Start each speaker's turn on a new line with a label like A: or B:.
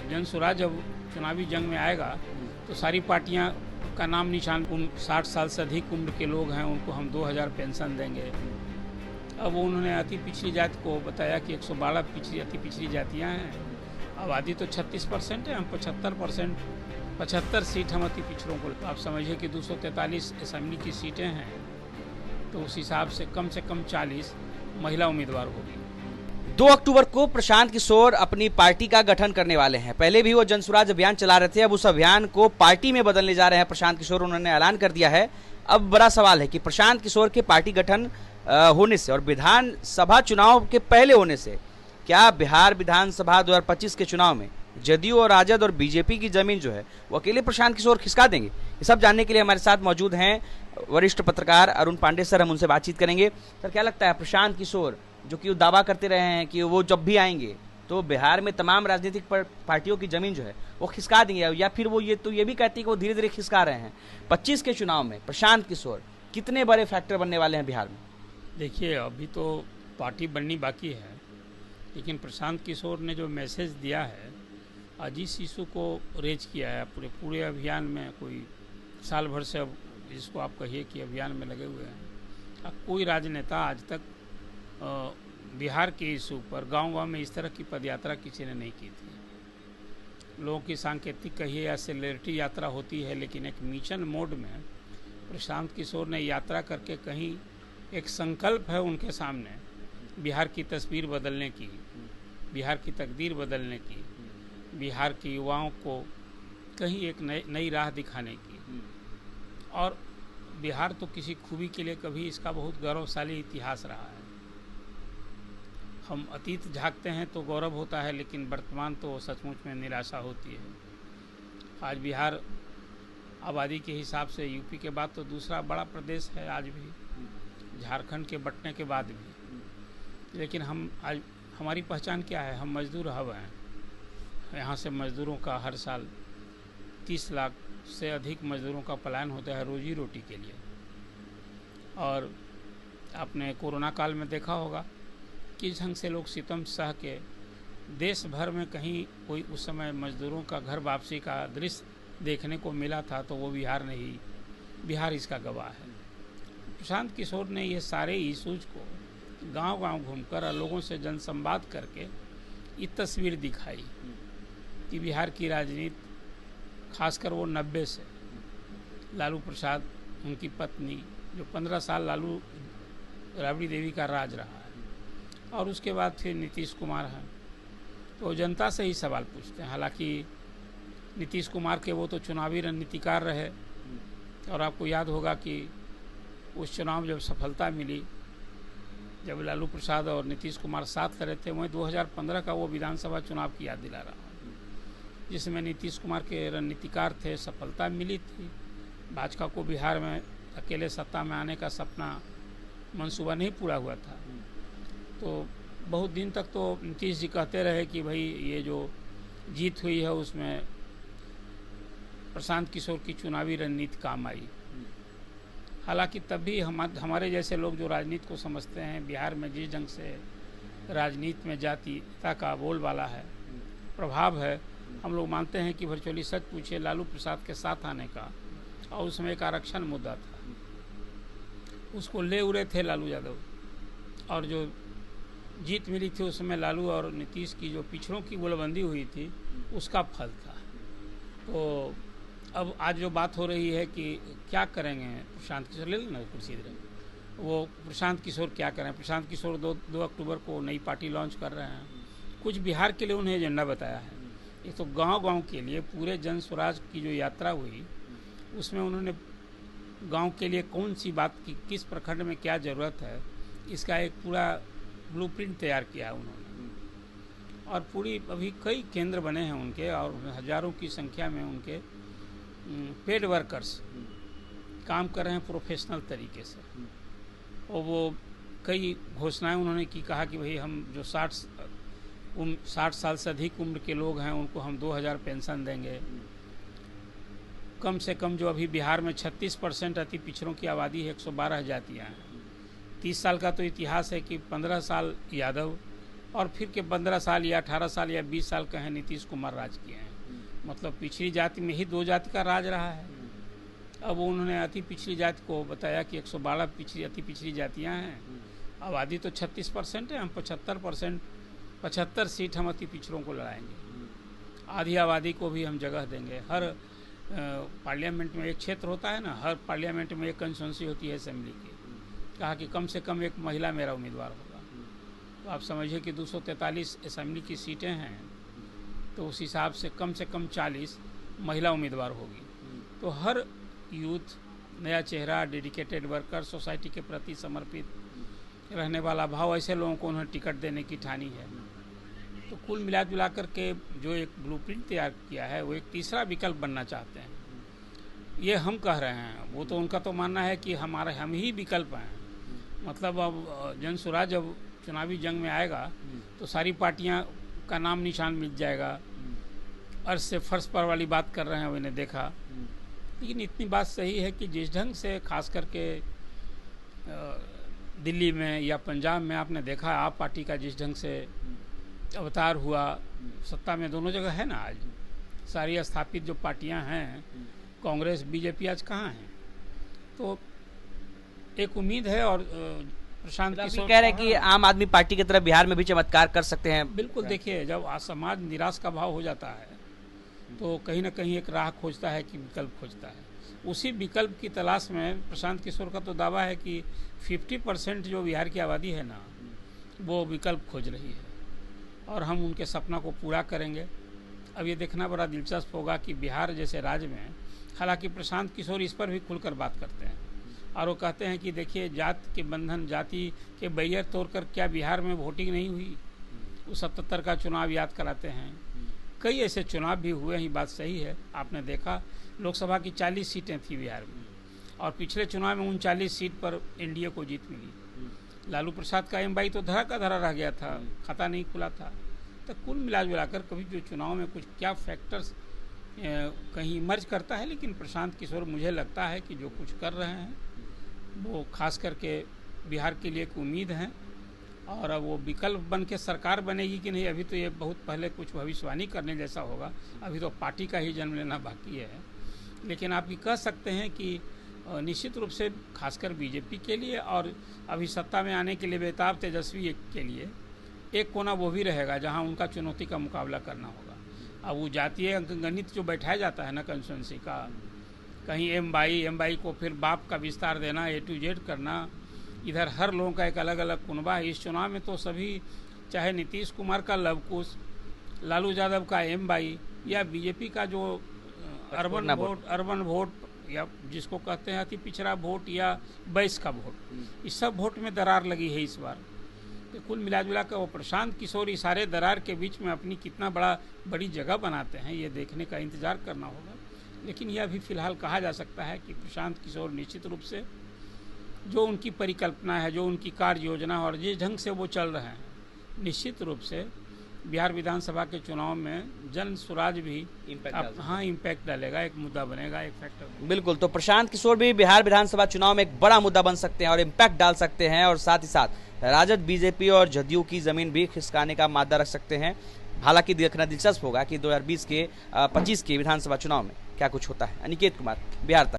A: जन स्वराज जब चुनावी जंग में आएगा तो सारी पार्टियां का नाम निशान 60 साल से अधिक उम्र के लोग हैं उनको हम 2000 पेंशन देंगे। अब उन्होंने अति पिछड़ी जाति को बताया कि 112 अति पिछड़ी जातियां हैं, आबादी तो 36% है, हम 75 सीट हम अति पिछड़ों को। आप समझिए कि 243 असेंबली की सीटें हैं तो उस हिसाब से कम 40 महिला उम्मीदवार होगी।
B: 2 अक्टूबर को प्रशांत किशोर अपनी पार्टी का गठन करने वाले हैं। पहले भी वो जन स्वराज अभियान चला रहे थे, अब उस अभियान को पार्टी में बदलने जा रहे हैं प्रशांत किशोर, उन्होंने ऐलान कर दिया है। अब बड़ा सवाल है कि प्रशांत किशोर के पार्टी गठन होने से और विधानसभा चुनाव के पहले होने से क्या बिहार विधानसभा 2025 के चुनाव में जदयू और राजद और बीजेपी की जमीन जो है वो अकेले प्रशांत किशोर खिसका देंगे? ये सब जानने के लिए हमारे साथ मौजूद हैं वरिष्ठ पत्रकार अरुण पांडे सर, हम उनसे बातचीत करेंगे। सर, क्या लगता है प्रशांत किशोर जो कि दावा करते रहे हैं कि वो जब भी आएंगे तो बिहार में तमाम राजनीतिक पार्टियों की जमीन जो है वो खिसका देंगे, या फिर वो ये भी कहती है कि वो धीरे धीरे खिसका रहे हैं? 25 के चुनाव में प्रशांत किशोर कितने बड़े फैक्टर बनने वाले हैं बिहार में?
A: देखिए, अभी तो पार्टी बननी बाकी है, लेकिन प्रशांत किशोर ने जो मैसेज दिया है आज इस इशू को रेज किया है पूरे अभियान में। कोई साल भर से अब जिसको आप कहिए कि अभियान में लगे हुए हैं। कोई राजनेता आज तक बिहार के इशू पर गांव-गांव में इस तरह की पदयात्रा किसी ने नहीं की थी। लोगों की सांकेतिक कहिए या सेलिब्रिटी यात्रा होती है, लेकिन एक मिशन मोड में प्रशांत किशोर ने यात्रा करके कहीं एक संकल्प है उनके सामने बिहार की तस्वीर बदलने की, बिहार की तकदीर बदलने की, बिहार के युवाओं को कहीं एक नई राह दिखाने की। और बिहार तो किसी खूबी के लिए कभी इसका बहुत गौरवशाली इतिहास रहा है। हम अतीत झांकते हैं तो गौरव होता है, लेकिन वर्तमान तो सचमुच में निराशा होती है। आज बिहार आबादी के हिसाब से यूपी के बाद तो दूसरा बड़ा प्रदेश है आज भी, झारखंड के बंटने के बाद भी। लेकिन हम आज हमारी पहचान क्या है? हम मजदूर हब हैं। यहाँ से मजदूरों का हर साल 30 लाख से अधिक मजदूरों का पलायन होता है रोजी रोटी के लिए। और आपने कोरोना काल में देखा होगा किस ढंग से लोग सितम सह के देश भर में कहीं कोई उस समय मजदूरों का घर वापसी का दृश्य देखने को मिला था, तो वो बिहार नहीं, बिहार इसका गवाह है। प्रशांत किशोर ने ये सारे इशूज को गांव-गांव घूमकर और लोगों से जनसंवाद करके ये तस्वीर दिखाई कि बिहार की राजनीति, खासकर वो 90 से लालू प्रसाद, उनकी पत्नी, जो 15 साल लालू राबड़ी देवी का राज रहा है, और उसके बाद फिर नीतीश कुमार हैं, तो जनता से ही सवाल पूछते हैं। हालांकि नीतीश कुमार के वो तो चुनावी रणनीतिकार रहे, और आपको याद होगा कि उस चुनाव जब सफलता मिली, जब लालू प्रसाद और नीतीश कुमार साथ लड़े थे, वहीं 2015 का वो विधानसभा चुनाव की याद दिला रहा हूँ, जिसमें नीतीश कुमार के रणनीतिकार थे, सफलता मिली थी। भाजपा को बिहार में अकेले सत्ता में आने का सपना, मंसूबा नहीं पूरा हुआ था। तो बहुत दिन तक तो नीतीश जी कहते रहे कि भाई ये जो जीत हुई है उसमें प्रशांत किशोर की चुनावी रणनीति काम आई। हालांकि तब भी हमारे जैसे लोग जो राजनीति को समझते हैं, बिहार में जिस ढंग से राजनीति में जातीयता का बोलबाला है, प्रभाव है, हम लोग मानते हैं कि वर्चुअली सच पूछे लालू प्रसाद के साथ आने का, और उसमें एक आरक्षण मुद्दा था, उसको ले उड़े थे लालू यादव, और जो जीत मिली थी उसमें लालू और नीतीश की जो पिछड़ों की गोलबंदी हुई थी उसका फल था। तो अब आज जो बात हो रही है कि क्या करेंगे प्रशांत किशोर, ले लेना कुर्सी इधर, वो प्रशांत किशोर क्या करें? प्रशांत किशोर 2 अक्टूबर को नई पार्टी लॉन्च कर रहे हैं। कुछ बिहार के लिए उन्हें एजेंडा बताया है। ये तो गांव-गांव के लिए पूरे जन स्वराज की जो यात्रा हुई उसमें उन्होंने गांव के लिए कौन सी बात की, किस प्रखंड में क्या ज़रूरत है, इसका एक पूरा ब्लूप्रिंट तैयार किया उन्होंने। और पूरी अभी कई केंद्र बने हैं उनके, और हज़ारों की संख्या में उनके पेड वर्कर्स काम कर रहे हैं प्रोफेशनल तरीके से। और वो कई घोषणाएं उन्होंने की, कहा कि भाई हम जो 60 साल से अधिक उम्र के लोग हैं उनको हम 2000 पेंशन देंगे। कम से कम जो अभी बिहार में 36% अति पिछड़ों की आबादी है, 112 जातियाँ हैं। 30 साल का तो इतिहास है कि 15 साल यादव और फिर के 15 साल या 18 साल या 20 साल कहें नीतीश कुमार राज किए हैं। मतलब पिछड़ी जाति में ही 2 जाति का राज रहा है। अब उन्होंने अति पिछड़ी जाति को बताया कि 112 अति पिछड़ी जातियाँ हैं, आबादी तो 36% है, हम 75 सीट हम अति पिछड़ों को लड़ाएंगे, आधी आबादी को भी हम जगह देंगे। हर पार्लियामेंट में एक क्षेत्र होता है ना, हर पार्लियामेंट में एक कंस्टिट्यूंसी होती है असेंबली की। कहा कि कम से कम एक महिला मेरा उम्मीदवार होगा। तो आप समझिए कि 243 असेंबली की सीटें हैं, तो उस हिसाब से कम 40 महिला उम्मीदवार होगी। तो हर यूथ, नया चेहरा, डेडिकेटेड वर्कर, सोसाइटी के प्रति समर्पित रहने वाला भाव, ऐसे लोगों को उन्होंने टिकट देने की ठानी है। तो कुल मिला जुला करके जो एक ब्लूप्रिंट तैयार किया है, वो एक तीसरा विकल्प बनना चाहते हैं। ये हम कह रहे हैं, वो तो उनका तो मानना है कि हम ही विकल्प हैं। मतलब अब जन स्वराज जब चुनावी जंग में आएगा तो सारी पार्टियां का नाम निशान मिल जाएगा। अर्श से फर्श पर वाली बात कर रहे हैं, मैंने देखा। लेकिन इतनी बात सही है कि जिस ढंग से खास करके दिल्ली में या पंजाब में आपने देखा, आप पार्टी का जिस ढंग से अवतार हुआ, सत्ता में दोनों जगह है ना। आज सारी स्थापित जो पार्टियां हैं, कांग्रेस बीजेपी, आज कहाँ हैं। तो एक उम्मीद है। और प्रशांत किशोर
B: कह रहे हैं कि आम आदमी पार्टी की तरफ बिहार में भी चमत्कार कर सकते हैं।
A: बिल्कुल, देखिए, जब समाज निराश का भाव हो जाता है तो कहीं ना कहीं एक राह खोजता है कि विकल्प खोजता है। उसी विकल्प की तलाश में प्रशांत किशोर का तो दावा है कि 50% जो बिहार की आबादी है ना, वो विकल्प खोज रही है और हम उनके सपना को पूरा करेंगे। अब ये देखना बड़ा दिलचस्प होगा कि बिहार जैसे राज्य में, हालांकि प्रशांत किशोर इस पर भी खुलकर बात करते हैं और वो कहते हैं कि देखिए, जाति के बंधन, जाति के बैरियर तोड़कर क्या बिहार में वोटिंग नहीं हुई। वो 77 का चुनाव याद कराते हैं। कई ऐसे चुनाव भी हुए हैं, बात सही है। आपने देखा लोकसभा की 40 सीटें थी बिहार में और पिछले चुनाव में 39 सीट पर एनडीए को जीत मिली। लालू प्रसाद का एमवाई तो धरा का धरा रह गया था, खाता नहीं खुला था। तो कुल मिला जुलाकर कभी जो चुनाव में कुछ क्या फैक्टर्स कहीं इमर्ज करता है, लेकिन प्रशांत किशोर मुझे लगता है कि जो कुछ कर रहे हैं वो खास करके बिहार के लिए एक उम्मीद है। और अब वो विकल्प बन के सरकार बनेगी कि नहीं, अभी तो ये बहुत पहले कुछ भविष्यवाणी करने जैसा होगा। अभी तो पार्टी का ही जन्म लेना बाकी है। लेकिन आप ये कह सकते हैं कि निश्चित रूप से खासकर बीजेपी के लिए और अभी सत्ता में आने के लिए बेताब तेजस्वी के लिए एक कोना वो भी रहेगा जहां उनका चुनौती का मुकाबला करना होगा। अब वो जातीय गणित जो बैठाया जाता है ना कंस्टिट्यूंसी का, कहीं एम बाई को फिर बाप का विस्तार देना, A to Z करना, इधर हर लोगों का एक अलग अलग कुनबा है। इस चुनाव में तो सभी, चाहे नीतीश कुमार का लवकुश, लालू यादव का एम बाई या बीजेपी का जो अर्बन वोट या जिसको कहते हैं अति पिछड़ा वोट या बैस का वोट, इस सब वोट में दरार लगी है इस बार। तो कुल मिलाजुला कर वो प्रशांत किशोर इस सारे दरार के बीच में अपनी कितना बड़ी जगह बनाते हैं, ये देखने का इंतजार करना होगा। लेकिन यह अभी फिलहाल कहा जा सकता है कि प्रशांत किशोर निश्चित रूप से जो उनकी परिकल्पना है, जो उनकी कार्य योजना और जिस ढंग से वो चल रहे हैं, निश्चित रूप से बिहार विधानसभा के चुनाव में जन स्वराज भी इम्पैक्ट डालेगा, एक मुद्दा बनेगा, एक फैक्टर।
B: बिल्कुल, तो प्रशांत किशोर भी बिहार विधानसभा चुनाव में एक बड़ा मुद्दा बन सकते हैं और इम्पैक्ट डाल सकते हैं और साथ ही साथ राजद, बीजेपी और जदयू की जमीन भी खिसकाने का मादा रख सकते हैं। हालांकि देखना दिलचस्प होगा कि 2025 के विधानसभा चुनाव में क्या कुछ होता है। अनिकेत कुमार, बिहार तक।